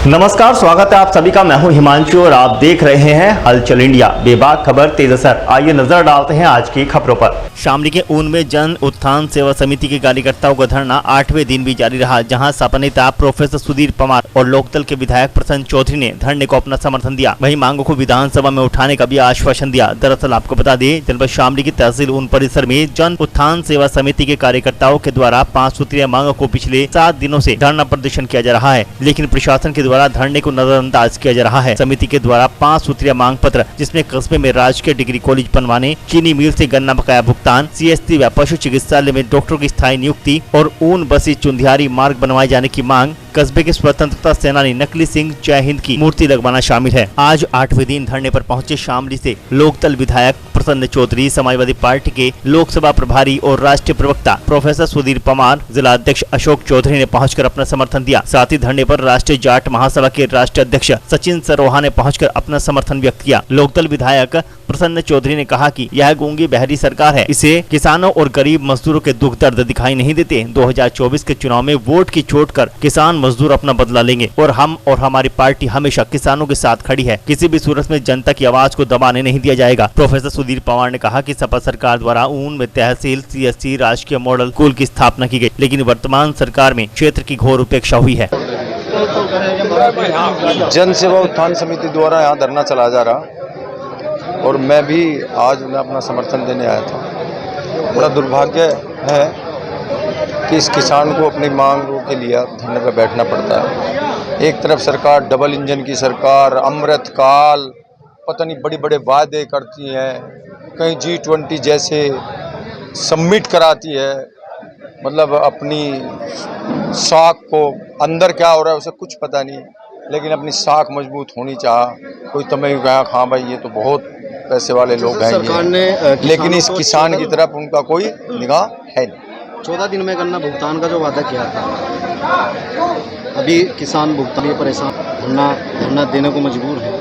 नमस्कार, स्वागत है आप सभी का। मैं हूं हिमांशु और आप देख रहे हैं हलचल इंडिया। बेबाक खबर तेज असर। आइए नजर डालते हैं आज की खबरों पर। शामली के ऊन में जन उत्थान सेवा समिति के कार्यकर्ताओं का धरना 8वें दिन भी जारी रहा, जहां सपा नेता प्रोफेसर सुधीर पवार और लोकदल के विधायक प्रसन्न चौधरी ने धरने को अपना समर्थन दिया। वहीं मांगों को विधानसभा में उठाने का भी आश्वासन दिया। दरअसल आपको बता दें, जनपद शामली की तहसील ऊन परिसर में जन उत्थान सेवा समिति के कार्यकर्ताओं के द्वारा 5 सूत्रीय मांगों को पिछले 7 दिनों से धरना प्रदर्शन किया जा रहा है, लेकिन प्रशासन के द्वारा धरने को नजरअंदाज किया जा रहा है। समिति के द्वारा 5 सूत्रीय मांग पत्र, जिसमें कस्बे में राजकीय डिग्री कॉलेज बनवाने, चीनी मिल से गन्ना बकाया भुगतान, CST व पशु चिकित्सालय में डॉक्टरों की स्थायी नियुक्ति और ऊन बसी चुंधियारी मार्ग बनवाए जाने की मांग, कस्बे के स्वतंत्रता सेनानी नकली सिंह जय हिंद की मूर्ति लगवाना शामिल है। आज 8वें दिन धरने पर पहुंचे शामली से लोकदल विधायक प्रसन्न चौधरी, समाजवादी पार्टी के लोकसभा प्रभारी और राष्ट्रीय प्रवक्ता प्रोफेसर सुधीर पवार, जिला अध्यक्ष अशोक चौधरी ने पहुंचकर अपना समर्थन दिया। साथ ही धरने पर राष्ट्रीय जाट महासभा के राष्ट्रीय अध्यक्ष सचिन सरोहा ने पहुंचकर अपना समर्थन व्यक्त किया। लोकदल विधायक प्रसन्न चौधरी ने कहा कि यह गूंगी बहरी सरकार है, इसे किसानों और गरीब मजदूरों के दुख दर्द दिखाई नहीं देते। 2024 के चुनाव में वोट की चोट कर किसान मजदूर अपना बदला लेंगे और हम और हमारी पार्टी हमेशा किसानों के साथ खड़ी है। किसी भी सूरत में जनता की आवाज को दबाने नहीं दिया जाएगा। प्रोफेसर सुधीर पवार ने कहा कि सपा सरकार द्वारा ऊन में तहसील, CST, राजकीय मॉडल स्कूल की स्थापना की गई, लेकिन वर्तमान सरकार में क्षेत्र की घोर उपेक्षा हुई है। जन सेवा उत्थान समिति द्वारा यहाँ धरना चला जा रहा और मैं भी आज उन्हें अपना समर्थन देने आया था। बड़ा दुर्भाग्य है कि इस किसान को अपनी मांगों के लिए धरने पर बैठना पड़ता है। एक तरफ सरकार डबल इंजन की सरकार, अमृत काल, पता नहीं बड़े बड़े वादे करती है, कहीं G20 जैसे समिट कराती है, मतलब अपनी साख को अंदर क्या हो रहा है उसे कुछ पता नहीं, लेकिन अपनी साख मजबूत होनी चाह। कोई तुम्हें कहा हाँ भाई ये तो बहुत पैसे वाले लोग हैं सरकार ने, लेकिन इस किसान की तरफ उनका कोई निगाह है नहीं। 14 दिन में गन्ना भुगतान का जो वादा किया था, अभी किसान भुगतान परेशान, धरना देने को मजबूर है।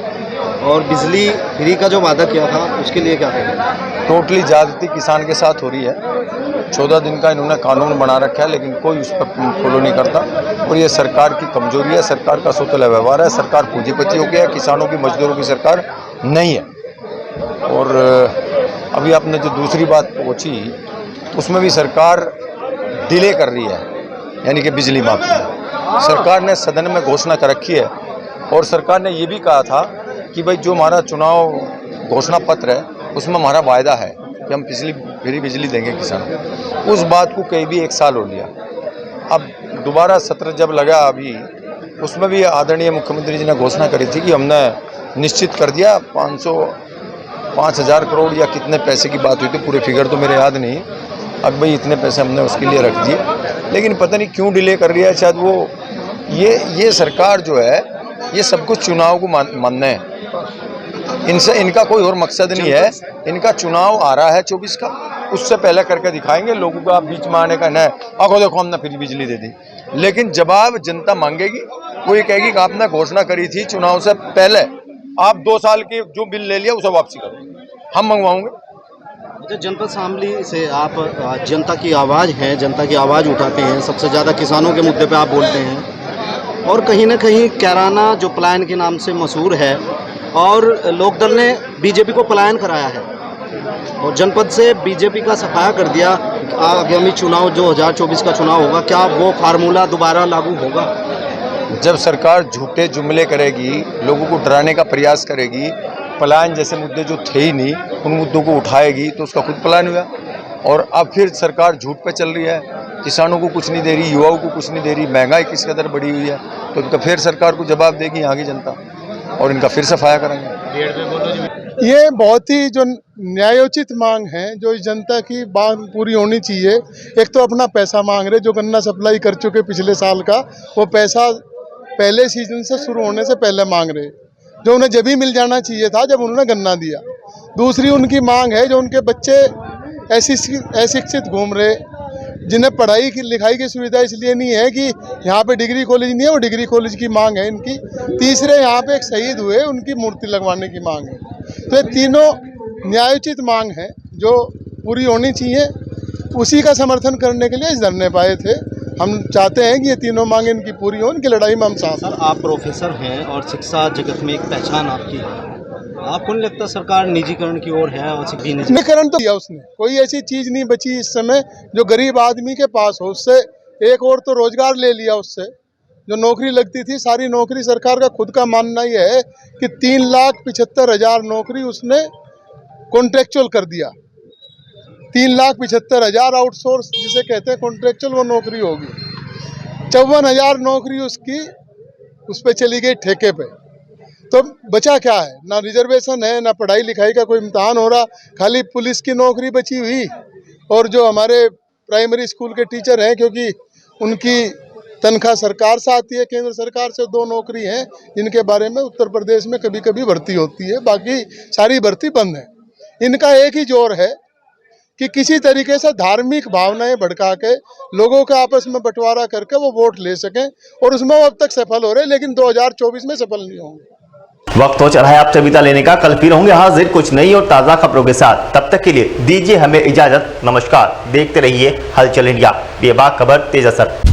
और बिजली फ्री का जो वादा किया था उसके लिए क्या करें? टोटली ज्यादती किसान के साथ हो रही है। 14 दिन का इन्होंने कानून बना रखा है, लेकिन कोई उस पर फॉलो नहीं करता और ये सरकार की कमजोरी है, सरकार का सोतला व्यवहार है। सरकार पूंजीपतियों की है, किसानों की, मजदूरों की सरकार नहीं है। और अभी आपने जो दूसरी बात पूछी उसमें भी सरकार डिले कर रही है, यानी कि बिजली माफी। सरकार ने सदन में घोषणा कर रखी है और सरकार ने ये भी कहा था कि भाई जो हमारा चुनाव घोषणा पत्र है उसमें हमारा वायदा है कि हम फ्री बिजली देंगे किसानों को। उस बात को कई भी 1 साल हो लिया। अब दोबारा सत्र जब लगा अभी, उसमें भी आदरणीय मुख्यमंत्री जी ने घोषणा करी थी कि हमने निश्चित कर दिया 5,000 करोड़ या कितने पैसे की बात हुई थी, पूरे फिगर तो मेरे याद नहीं। अब भाई इतने पैसे हमने उसके लिए रख दिए, लेकिन पता नहीं क्यों डिले कर रही है। शायद वो ये सरकार जो है ये सब कुछ चुनाव को मानना है, इनसे इनका कोई और मकसद नहीं है। इनका चुनाव आ रहा है 24 का, उससे पहले करके दिखाएंगे लोगों का। बीच में आने का न आखो देखो हमने फ्री बिजली दे दी, लेकिन जवाब जनता मांगेगी। वो ये कहेगी कि आपने घोषणा करी थी चुनाव से पहले, आप 2 साल की जो बिल ले लिया उसे वापसी करो, हम मंगवाओगे। जनपद शामली से आप जनता की आवाज़ हैं, जनता की आवाज़ उठाते हैं, सबसे ज़्यादा किसानों के मुद्दे पे आप बोलते हैं और कहीं ना कहीं कैराना जो पलायन के नाम से मशहूर है और लोकदल ने बीजेपी को पलायन कराया है और जनपद से बीजेपी का सफाया कर दिया। आगामी चुनाव जो 2024 का चुनाव होगा, क्या वो फार्मूला दोबारा लागू होगा? जब सरकार झूठे जुमले करेगी, लोगों को डराने का प्रयास करेगी, पलायन जैसे मुद्दे जो थे ही नहीं उन मुद्दों को उठाएगी, तो उसका खुद पलायन हुआ। और अब फिर सरकार झूठ पे चल रही है, किसानों को कुछ नहीं दे रही, युवाओं को कुछ नहीं दे रही, महंगाई किस कदर बढ़ी हुई है, तो इनका फिर सरकार को जवाब देगी यहाँ की जनता और इनका फिर सफाया करेंगे। ये बहुत ही जो न्यायोचित मांग है, जो इस जनता की मांग पूरी होनी चाहिए। एक तो अपना पैसा मांग रहे, जो गन्ना सप्लाई कर चुके पिछले साल का, वो पैसा पहले सीजन से शुरू होने से पहले मांग रहे, जो उन्हें जब ही मिल जाना चाहिए था जब उन्होंने गन्ना दिया। दूसरी उनकी मांग है जो उनके बच्चे अशिक्षित घूम रहे, जिन्हें पढ़ाई की लिखाई की सुविधा इसलिए नहीं है कि यहाँ पे डिग्री कॉलेज नहीं है, वो डिग्री कॉलेज की मांग है इनकी। तीसरे यहाँ पे एक शहीद हुए, उनकी मूर्ति लगवाने की मांग है। तो ये तीनों न्यायोचित मांग है जो पूरी होनी चाहिए। उसी का समर्थन करने के लिए इस धरने पे आए थे। हम चाहते हैं कि ये तीनों मांगे इनकी पूरी हो, इनकी लड़ाई में हम साथ हैं। सर आप प्रोफेसर हैं और शिक्षा जगत में एक पहचान आपकी है, आपको नहीं लगता सरकार निजीकरण की ओर है और शिक्षा निजीकरण तो किया उसने, कोई ऐसी चीज़ नहीं बची इस समय जो गरीब आदमी के पास हो। उससे एक और तो रोजगार ले लिया, उससे जो नौकरी लगती थी सारी नौकरी, सरकार का खुद का मानना ये है कि 3,75,000 नौकरी उसने कॉन्ट्रेक्चुअल कर दिया। 3,75,000 आउटसोर्स जिसे कहते हैं कॉन्ट्रेक्चुअल, वो नौकरी होगी। 54,000 नौकरी उसकी उस पर चली गई ठेके पे। तो बचा क्या है? ना रिजर्वेशन है, ना पढ़ाई लिखाई का कोई इम्तहान हो रहा, खाली पुलिस की नौकरी बची हुई। और जो हमारे प्राइमरी स्कूल के टीचर हैं, क्योंकि उनकी तनख्वाह सरकार से आती है, केंद्र सरकार से 2 नौकरी हैं जिनके बारे में उत्तर प्रदेश में कभी कभी भर्ती होती है, बाकी सारी भर्ती बंद है। इनका एक ही जोर है कि किसी तरीके से धार्मिक भावनाएं भड़का के लोगों का आपस में बंटवारा करके वो वोट ले सकें, और उसमें वो अब तक सफल हो रहे, लेकिन 2024 में सफल नहीं होंगे। वक्त हो चला है आपसे विदा लेने का। कल फिर होंगे हाजिर कुछ नई और ताज़ा खबरों के साथ। तब तक के लिए दीजिए हमें इजाजत। नमस्कार। देखते रहिए हलचल इंडिया, बेबाक खबर तेज असर।